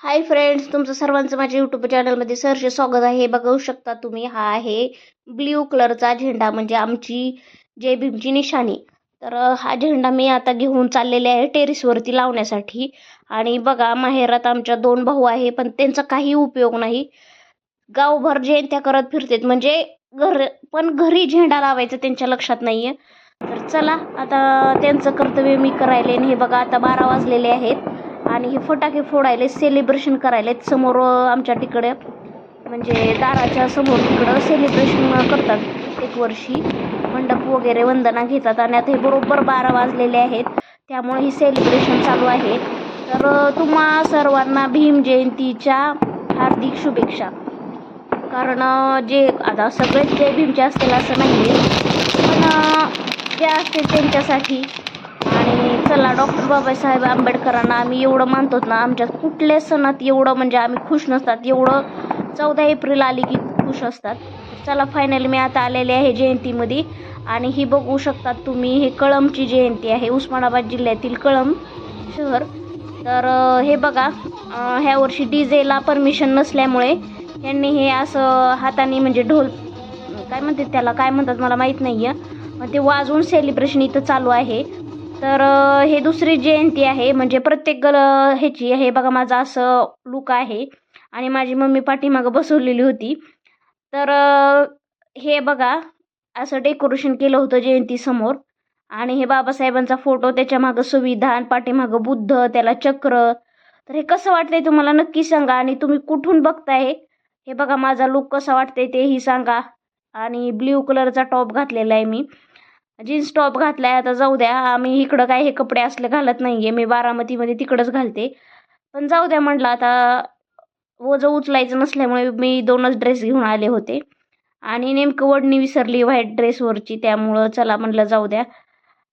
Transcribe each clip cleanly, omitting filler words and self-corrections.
Hi friends, तुमचं सर्वांचं माझ्या यूट्यूब चॅनलमध्ये सहर्ष स्वागत आहे. बघू शकता तुम्ही, हा आहे ब्ल्यू कलरचा झेंडा, म्हणजे आमची जय भीमची निशाणी. तर हा झेंडा मी आता घेऊन चाललेले आहे टेरेसवरती लावण्यासाठी. आणि बघा, माहेरात आमच्या 2 भाऊ आहे, पण त्यांचा काही उपयोग नाही. गावभर जयंत्या करत फिरतात, म्हणजे घरी झेंडा लावायचं त्यांच्या लक्षात नाहीये. तर चला, आता त्यांचं कर्तव्य मी करायले. आणि हे बघा, आता 12 वाजलेले आहेत आणि हे फटाके फोडायले, सेलिब्रेशन करायले. समोर आमच्या तिकडे, म्हणजे दाराच्या समोर तिकडं सेलिब्रेशन करतात प्रत्येक वर्षी. मंडप वगैरे वंदना घेतात. आणि आता हे बरोबर 12 वाजलेले आहेत, त्यामुळे ही सेलिब्रेशन चालू आहे. तर तुम्हा सर्वांना भीम जयंतीच्या हार्दिक शुभेच्छा. कारण जे आता सगळेच जय भीमचे असतील असं नाही आहे, पण जे असते त्यांच्यासाठी. आणि चला, डॉक्टर बाबासाहेब आंबेडकरांना आम्ही एवढं मानतो ना, आमच्या कुठल्या सणात एवढं म्हणजे आम्ही खुश नसतात, एवढं 14 एप्रिल आली की खुश असतात. चला, फायनली मी आता आलेले आहे जयंतीमध्ये. आणि ही बघू शकतात तुम्ही, हे कळंबची जयंती आहे, उस्मानाबाद जिल्ह्यातील कळंब शहर. तर हे बघा, ह्या वर्षी डीजेला परमिशन नसल्यामुळे यांनी हे असं हाताने, म्हणजे ढोल काय म्हणतात त्याला, काय म्हणतात मला माहीत नाही आहे, पण ते वाजवून सेलिब्रेशन इथं चालू आहे. तर हे दुसरी जयंती आहे, म्हणजे प्रत्येक ह्याची. हे बघा, माझा असं लुक आहे आणि माझी मम्मी पाठीमागं बसवलेली होती. तर हे बघा, असं डेकोरेशन केलं होतं जयंतीसमोर. आणि हे बाबासाहेबांचा फोटो, त्याच्या मागं संविधान, पाठीमागं बुद्ध, त्याला चक्र. तर हे कसं वाटतंय तुम्हाला नक्की सांगा. आणि तुम्ही कुठून बघताय, हे बघा माझा लुक कसा वाटतंय तेही सांगा. आणि ब्ल्यू कलरचा टॉप घातलेला आहे मी, जीन्स टॉप घातलाय. आता जाऊ द्या, आम्ही इकडं काय हे कपडे असले घालत नाहीये, मी बारामतीमध्ये तिकडंच घालते. पण जाऊ द्या, म्हटलं आता ओझं उचलायचं नसल्यामुळे मी 2च ड्रेस घेऊन आले होते. आणि नेमकं वडणी विसरली व्हाईट ड्रेसवरची, त्यामुळं चला म्हटलं जाऊ द्या.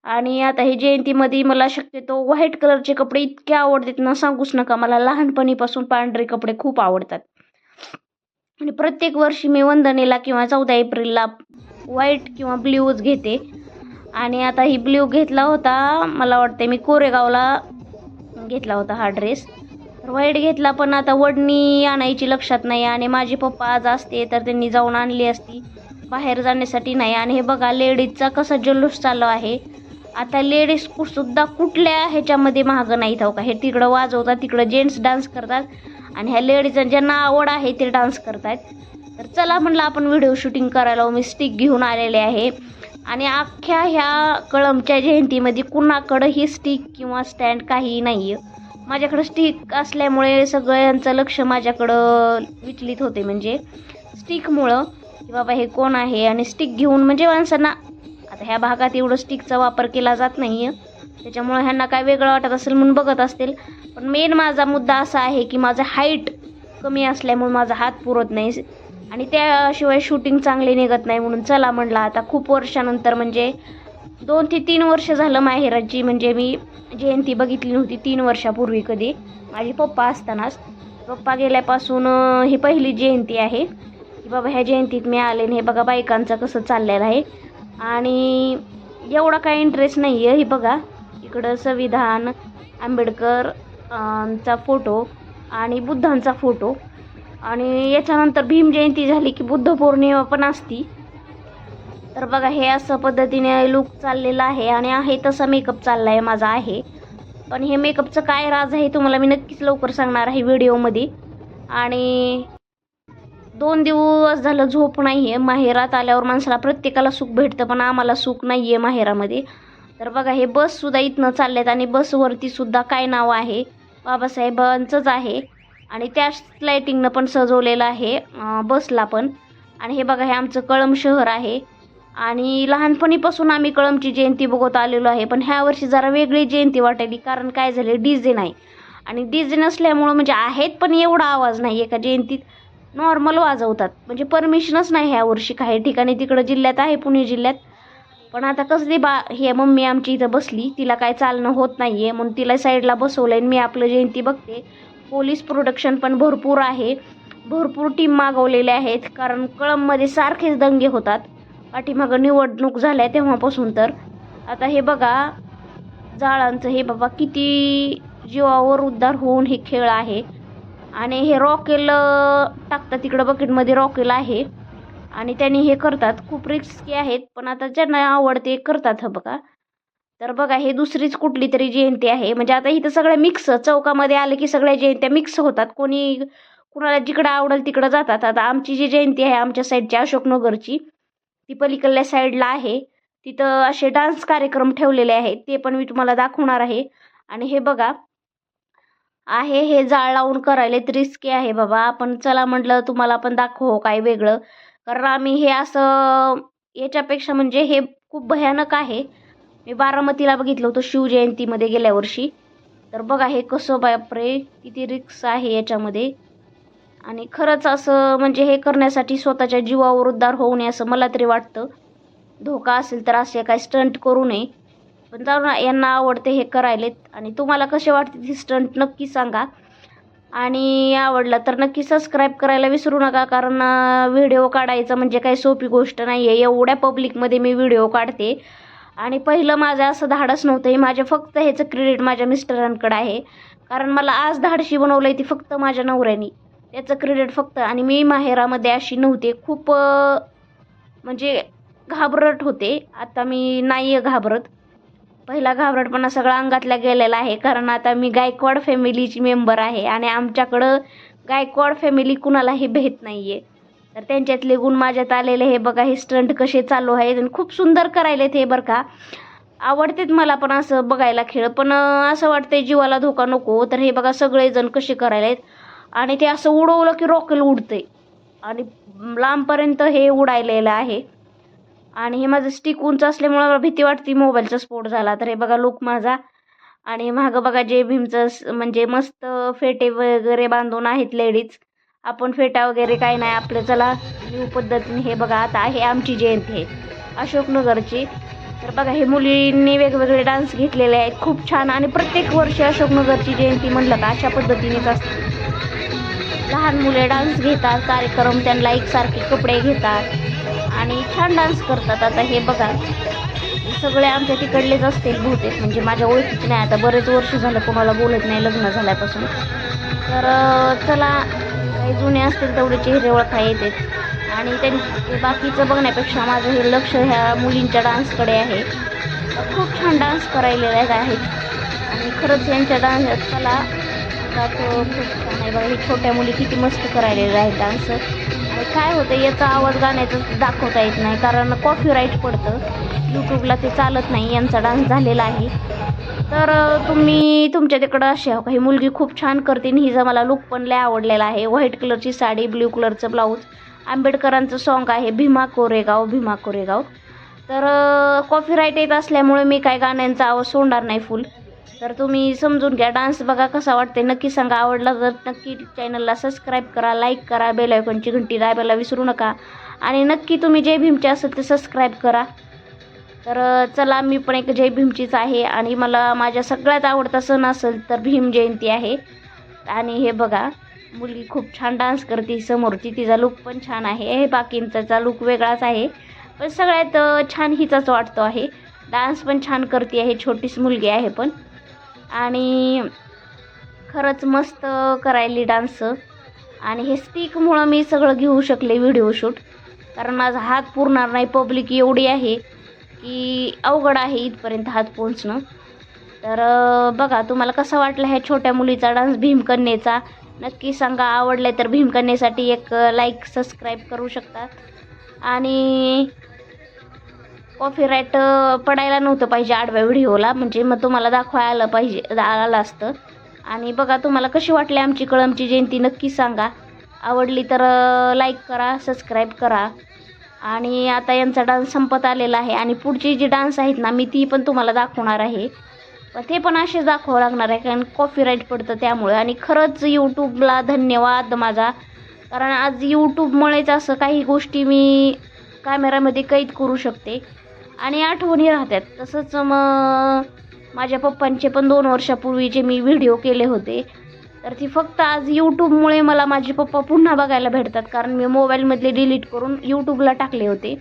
आणि आता हे जयंतीमध्ये मला शक्यतो व्हाईट कलरचे कपडे इतके आवडतात ना, सांगूच नका. मला लहानपणीपासून पांढरे कपडे खूप आवडतात. आणि प्रत्येक वर्षी मी वंदनेला किंवा 14 एप्रिलला व्हाईट किंवा ब्ल्यूच घेते. आणि आता ही ब्ल्यू घेतला होता, मला वाटते मी कोरेगावला घेतला होता हा ड्रेस. तर व्हाईट घेतला, पण आता वडणी आणायची लक्षात नाही. आणि माझे पप्पा आज असते तर त्यांनी जाऊन आणली असती, बाहेर जाण्यासाठी नाही. आणि हे बघा, लेडीजचा कसा जल्लोष चालू आहे. आता लेडीज सुद्धा कुठल्या ह्याच्यामध्ये महागं नाही थाव का, हे तिकडं वाजवतात, तिकडं जेंट्स डान्स करतात, आणि ह्या लेडीज ज्यांना आवड आहे ते डान्स करतात. तर चला म्हटलं, आपण व्हिडिओ शूटिंग करायला मी स्टिक घेऊन आलेले आहे. आणि अख्ख्या ह्या कळंबच्या जयंतीमध्ये कुणाकडं ही स्टिक किंवा स्टँड काही नाही आहे. माझ्याकडं स्टिक असल्यामुळे सगळ्यांचं लक्ष माझ्याकडं विचलित होते, म्हणजे स्टिकमुळं, की बाबा हे कोण आहे. आणि स्टिक घेऊन म्हणजे माणसांना, आता ह्या भागात एवढं स्टिकचा वापर केला जात नाही आहे, त्याच्यामुळे ह्यांना काय वेगळं वाटत असेल म्हणून बघत असतील. पण मेन माझा मुद्दा असा आहे की माझं हाईट कमी असल्यामुळे माझा हात पुरत नाही, आणि त्याशिवाय शूटिंग चांगली निघत नाही. म्हणून चला म्हटलं, आता खूप वर्षानंतर, म्हणजे 2 ते 3 वर्ष झालं माहेराची, म्हणजे मी जयंती बघितली नव्हती 3 वर्षापूर्वी कधी, माझे पप्पा असतानाच. पप्पा गेल्यापासून ही पहिली जयंती आहे की बाबा ह्या जयंतीत मी आले. हे बघा बायकांचं कसं चाललेलं आहे. आणि एवढा काय इंटरेस्ट नाही आहे. हे बघा, इकडं संविधान, आंबेडकर चा फोटो आणि बुद्धांचा फोटो. आणि याच्यानंतर भीम जयंती झाली की बुद्ध पौर्णिमा पण असती. तर बघा, हे असं पद्धतीने लुक चाललेला आहे. आणि आहे तसा मेकअप चालला आहे माझा आहे. पण हे मेकअपचं काय राज आहे तुम्हाला मी नक्कीच लवकर सांगणार आहे व्हिडिओमध्ये. आणि 2 दिवस झालं झोप नाही आहे. माहेरात आल्यावर माणसाला प्रत्येकाला सुख भेटतं, पण आम्हाला सुख नाही आहे माहेरामध्ये. तर बघा, हे बससुद्धा इथनं चाललेत, आणि बसवरती सुद्धा काय नाव आहे, बाबासाहेबांचंच आहे. आणि त्याच लाईटिंगनं पण सजवलेलं आहे बसला पण. आणि हे बघा, हे आमचं कळंब शहर आहे. आणि लहानपणीपासून आम्ही कळंबची जयंती बघत आलेलो आहे, पण ह्या वर्षी जरा वेगळी जयंती वाटली. कारण काय झाले, डीजे नाही. आणि डीजे नसल्यामुळं, म्हणजे आहेत पण एवढा आवाज नाही आहे का, जयंतीत नॉर्मल वाजवतात, म्हणजे परमिशनच नाही ह्या वर्षी. काही ठिकाणी तिकडं जिल्ह्यात आहे, पुणे जिल्ह्यात. पण आता कसली हे मम्मी आमची इथं बसली, तिला काय चालणं होत नाही आहे, म्हणून तिला साईडला बसवलं आहे. मी आपलं जयंती बघते. पोलीस प्रोटेक्शन पण भरपूर आहे, भरपूर टीम मागवलेल्या आहेत. कारण कळंबमध्ये सारखेच दंगे होतात, पाठीमागं निवडणूक झाल्या तेव्हापासून. तर आता हे बघा, जाळांचं, हे बाबा किती जीवावर उद्धार होऊन हे खेळ आहे. आणि हे रॉकेल टाकतात तिकडं बकेटमध्ये रॉकेल आहे आणि त्यांनी हे करतात. खूप रिस्की आहेत पण आता ज्यांना आवडते करतात हं बघा. तर बघा हे दुसरीच कुठली तरी जयंती आहे. म्हणजे आता इथं सगळ्या मिक्स चौकामध्ये आले की सगळ्या जयंत्या मिक्स होतात. कुणाला जिकडं आवडेल तिकडं जातात. आता आमची जी जयंती आहे आमच्या साईडची अशोकनगरची ती पलीकडल्या साईडला आहे. तिथं असे डान्स कार्यक्रम ठेवलेले आहेत. ते पण मी तुम्हाला दाखवणार आहे. आणि हे बघा आहे हे जाळ लावून करायले तर रिस्की आहे बाबा. पण चला म्हटलं तुम्हाला पण दाखवू काय वेगळं. कारण आम्ही हे असं याच्यापेक्षा म्हणजे हे खूप भयानक आहे. मी बारामतीला बघितलं होतं शिवजयंतीमध्ये गेल्या वर्षी. तर बघा हे कसं बापरे किती रिस्क आहे याच्यामध्ये. आणि खरंच असं म्हणजे हे करण्यासाठी स्वतःच्या जीवावर उद्धार होऊ नये असं मला तरी वाटतं. धोका असेल तर असे काही स्टंट करू नये. पण जाऊ ना यांना आवडते हे करायलेत. आणि तुम्हाला कसे वाटते हे स्टंट नक्की सांगा. आणि आवडलं तर नक्की सबस्क्राईब करायला विसरू नका. कारण व्हिडिओ काढायचा म्हणजे काही सोपी गोष्ट नाही आहे. एवढ्या पब्लिकमध्ये मी व्हिडिओ काढते. आणि पहिलं माझं असं धाडस नव्हतं. माझे फक्त ह्याचं क्रेडिट माझ्या मिस्टरांकडे आहे. कारण मला आज धाडशी बनवलं आहे ती फक्त माझ्या नवऱ्यानी. त्याचं क्रेडिट फक्त. आणि मी माहेरामध्ये अशी नव्हते. खूप म्हणजे घाबरट होते. आता मी नाही आहे घाबरत. पहिला घाबरटपणा सगळा अंगातला गेलेला आहे. कारण आता मी गायकवाड फॅमिलीची मेंबर आहे आणि आमच्याकडं गायकवाड फॅमिली कुणालाही भेट नाही आहे. तर त्यांच्यातले गुण माझ्यात आलेले हे बघा. हे स्टंट कसे चालू आहेत आणि खूप सुंदर करायलेत हे बरं का. आवडतेत मला पण असं बघायला खेळ. पण असं वाटतंय जीवाला धोका नको. तर हे बघा सगळेजण कसे करायलेत. आणि ते असं उडवलं की रॉकेल उडतंय आणि लांबपर्यंत हे उडायलेलं आहे. आणि हे माझं स्टिक उंच असल्यामुळे मला भीती वाटते मोबाईलचा स्फोट झाला तर. हे बघा लुक माझा. आणि मागं बघा जय भीमचं म्हणजे मस्त फेटे वगैरे बांधून आहेत लेडीज. आपण फेटा वगैरे काही नाही आपलं. चला न्यू पद्धतीने हे बघा. आता आहे आमची जयंती आहे अशोकनगरची. तर बघा हे मुलींनी वेगवेगळे डान्स घेतलेले आहेत खूप छान. आणि प्रत्येक वर्षी अशोकनगरची जयंती म्हणलं का अशा पद्धतीनेच असते. लहान मुले डान्स घेतात. कार्यक्रम त्यांना एकसारखे कपडे घेतात आणि छान डान्स करतात. आता हे बघा सगळे आमच्या तिकडलेच असतील बहुतेक. म्हणजे माझ्या ओळखीचे नाही. आता बरेच वर्ष झालं कोणाला बोलत नाही लग्न झाल्यापासून. तर चला काही जुने असतील तेवढे चेहरे ओळखा येतात. आणि त्यांनी बाकीचं बघण्यापेक्षा माझं हे लक्ष ह्या मुलींच्या डान्सकडे आहे. खूप छान डान्स करायलेले आहेत. आणि खरंच यांच्या डान्स कला खूप छान आहे बघा. ही छोट्या मुली किती मस्त करायलेल्या आहेत डान्स. आणि काय होतं याचा आवाज गाण्याचं दाखवता येत नाही कारण कॉपीराईट पडतं. यूट्यूबला ते चालत नाही. यांचा डान्स झालेला आहे. तर तुम्ही तुमच्या तिकडं असे हो का. ही मुलगी खूप छान करते. आणि हिचा मला लुक पण लय आवडलेला आहे. व्हाईट कलरची साडी ब्ल्यू कलरचं ब्लाऊज. आंबेडकरांचं सॉन्ग आहे भीमा कोरेगाव भीमा कोरेगाव. तर कॉपीराईट येत असल्यामुळे मी काय गाण्यांचा आवाज सोडणार नाही फुल. तर तुम्ही समजून घ्या. डान्स बघा कसा वाटते नक्की सांगा. आवडला तर नक्की चॅनलला सबस्क्राईब करा, लाईक करा, बेल आयकॉनची घंटी दाबायला विसरू नका. आणि नक्की तुम्ही जय भीमचे असेल तर सबस्क्राईब करा. तर चला मी पण एक जय भीमचीच आहे. आणि मला माझ्या सगळ्यात आवडता सण असेल तर भीम जयंती आहे. आणि हे बघा मुलगी खूप छान डान्स करते समोरची. तिचा लुक पण छान आहे. हे बाकींचा लुक वेगळाच आहे पण सगळ्यात छान हिचाच वाटतो आहे. डान्स पण छान करते आहे. छोटीच मुलगी आहे पण. आणि खरंच मस्त करायली डान्स. आणि हे स्टिकमुळं मी सगळं घेऊ शकले व्हिडिओ शूट. कारण माझा हात पुरणार नाही. पब्लिक एवढी आहे की अवघड आहे इथपर्यंत हात पोहोचणं. तर बघा तुम्हाला कसा वाटला ह्या छोट्या मुलीचा डान्स भीमकन्येचा नक्की सांगा. आवडले तर भीमकन्येसाठी एक लाईक सबस्क्राईब करू शकता. आणि कॉपीराईट पडायला नव्हतं पाहिजे आडव्या व्हिडिओला. म्हणजे मग तुम्हाला दाखवायला आलं असतं. आणि बघा तुम्हाला कशी वाटली आमची कळमची जयंती नक्की सांगा. आवडली तर लाईक करा, सबस्क्राईब करा. आणि आता यांचा डान्स संपत आलेला आहे. आणि पुढची जी डान्स आहेत ना मी ती पण तुम्हाला दाखवणार आहे. पण ते पण असेच दाखवावं लागणार आहे कारण कॉपीराईट पडतं त्यामुळे. आणि खरंच यूट्यूबला धन्यवाद माझा. कारण आज यूट्यूबमुळेच असं काही गोष्टी मी कॅमेऱ्यामध्ये कैद करू शकते आणि आठवणी राहतात. तसंच मग माझ्या पप्पांचे पण 2 वर्षापूर्वीचे मी व्हिडिओ केले होते. तर ती फक्त आज यूट्यूबमुळे मला माझे पप्पा पुन्हा बघायला भेटतात. कारण मी मोबाईलमधले डिलीट करून यूट्यूबला टाकले होते.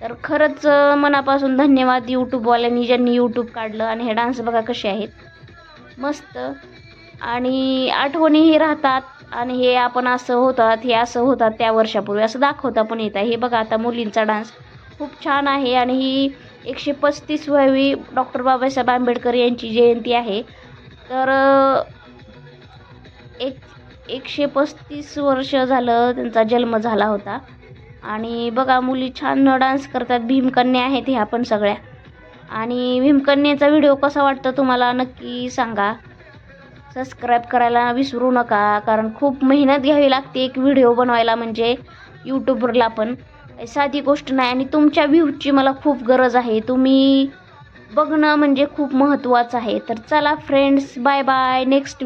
तर खरंच मनापासून धन्यवाद यूट्यूबवाल्यांनी ज्यांनी यूट्यूब काढलं. आणि हे डान्स बघा कसे आहेत मस्त. आणि आठवणीही राहतात. आणि हे आपण असं होतात, हे असं होतात त्या वर्षापूर्वी असं दाखवता पण येत आहे. हे बघा आता मुलींचा डान्स खूप छान आहे आणि ही 135वी डॉक्टर बाबासाहेब आंबेडकर यांची जयंती आहे. तर 135 वर्ष झालं त्यांचा जन्म झाला होता. आणि बघा मुली छान डान्स करतात. भीमकन्या आहेत ह्या पण सगळ्या. आणि भीमकन्याचा व्हिडिओ कसा वाटतो तुम्हाला नक्की सांगा. सबस्क्राईब करायला विसरू नका, कारण खूप मेहनत घ्यावी लागते एक व्हिडिओ बनवायला, म्हणजे यूट्यूबरला पण साधी गोष्ट नाही. आणि तुमच्या व्ह्यूजची मला खूप गरज आहे. तुम्ही बघणं म्हणजे खूप महत्त्वाचं आहे. तर चला फ्रेंड्स, बाय बाय. नेक्स्ट